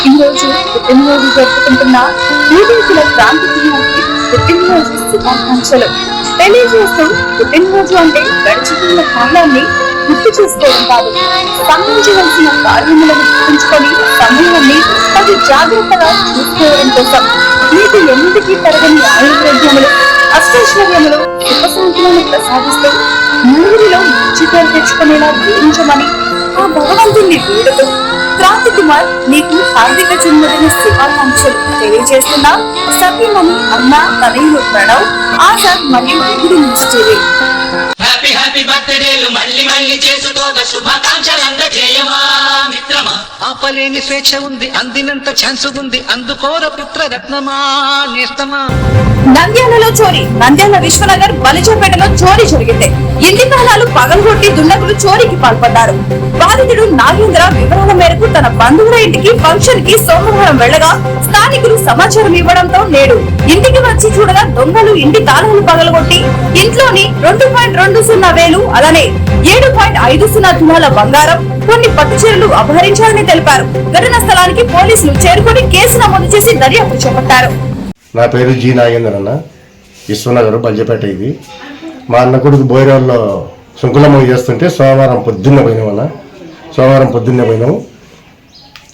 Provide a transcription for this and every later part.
ఈ రోజు పుట్టినరోజు జరుపుకుంటున్న టీడీపీల క్రాంతికి పుట్టినరోజు శుభాకాంక్షలు తెలియజేస్తూ పుట్టినరోజు అంటే గడిచిపోయిన కాలాన్ని గుర్తు చేసుకోవడం కాదు, సంబంధించవలసిన కార్యములను గుర్తుంచుకొని సమయాన్ని అది జాగ్రత్తగా చూసుకోవడం కోసం మీకు ఎన్నిటికీ తరగని ఆయుర్వేద్యములు అష్టైశ్వర్యములు సుఖశాంతులను ప్రసాదిస్తూ నూరిలో మంచి పేరు తెచ్చుకునేలా జీవించమని ఆ భగవంతుణ్ణి వేడుతూ క్రాంతి కుమార్ నీకు హార్దిక జన్మదిన శుభాకాంక్షలు తెలియజేస్తున్న సతీమణి అన్న తనయులు ప్రణవ్ ఆజాద్ మరియు వివిధ నుంచి హ్యాపీ హ్యాపీ బర్త్డేలు మళ్ళీ మళ్ళీ చేసుకోగా శుభాకాంక్షలు అందజేయమా మిత్రమా. ఆపలేని స్వేచ్ఛ ఉంది, అందినంత ఛాన్స్ ఉంది, అందుకోర పుత్ర రత్నమా నేస్తమా. నంద్యాలలో చోరీ. నంద్యాల విశ్వనగర్ బలిజపేటలో చోరీ జరిగింది. ఇంటి తాళాలు పగలగొట్టి దుండగులు చోరీకి పాల్పడ్డారు. బాధితుడు నాగేంద్ర వివరాల మేరకు తన బంధువుల ఇంటికి ఫంక్షన్ కి సోమవారం వెళ్లగా స్థానికులు సమాచారం ఇవ్వడంతో నేడు ఇంటికి వచ్చి చూడగా దొంగలు ఇంటి తాళాలు పగలగొట్టి ఇంట్లోని 2.20 వేలు అలానే 7.50 తులాల బంగారం, కొన్ని పట్టు చీరలు అపహరించారని తెలిపారు. ఘటనా స్థలానికి పోలీసులు చేరుకుని కేసు నమోదు చేసి దర్యాప్తు చేపట్టారు. నా పేరు జి నాగేందర్ అన్న, విశ్వనగర్ బల్జపేట. ఇది మా అన్న కొడుకు బోయిరాల్లో శంకులమ్మ చేస్తుంటే సోమవారం పొద్దున్నే పోయినాము.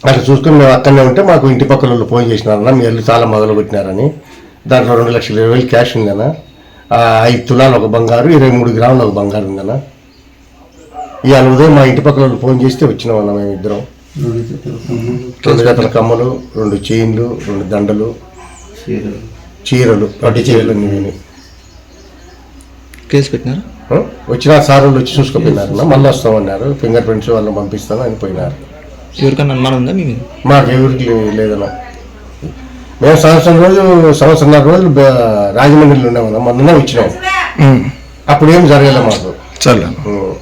అట్లా చూసుకుని మేము అక్కడనే ఉంటే మాకు ఇంటి పక్కల వాళ్ళు ఫోన్ చేసినారన్న, మీ ఇల్లు చాలా మొదలు పెట్టినారని. దాంట్లో 2,20,000 క్యాష్ ఉందన్న, 5 తులాలు ఒక బంగారు, 23 గ్రాములు ఒక బంగారు ఉందన్న. ఇవాళ ఉదయం మా ఇంటి పక్కల వాళ్ళు ఫోన్ చేస్తే వచ్చినామన్న. మేము ఇద్దరం 2 జతల కమ్మలు, 2 చైన్లు, 2 దండలు, చీరలు, పట్టు చీరలు అన్ని కేసు పెట్టినారు. వచ్చిన సార్ వాళ్ళు వచ్చి చూసుకుపోయినారన్న. మళ్ళీ వస్తామన్నారు, ఫింగర్ ప్రింట్స్ వాళ్ళని పంపిస్తాను అని పోయినారు. ఎవరికన్నా అనుమానం ఉందా మీ మీద? మాకు ఎవరికి లేదన్న. మేము సంవత్సరంన్నర రోజులు రాజమండ్రిలో ఉన్నామన్నా. మొన్ననే వచ్చినాం, అప్పుడు ఏం జరగలేదు మాకు. చల్ల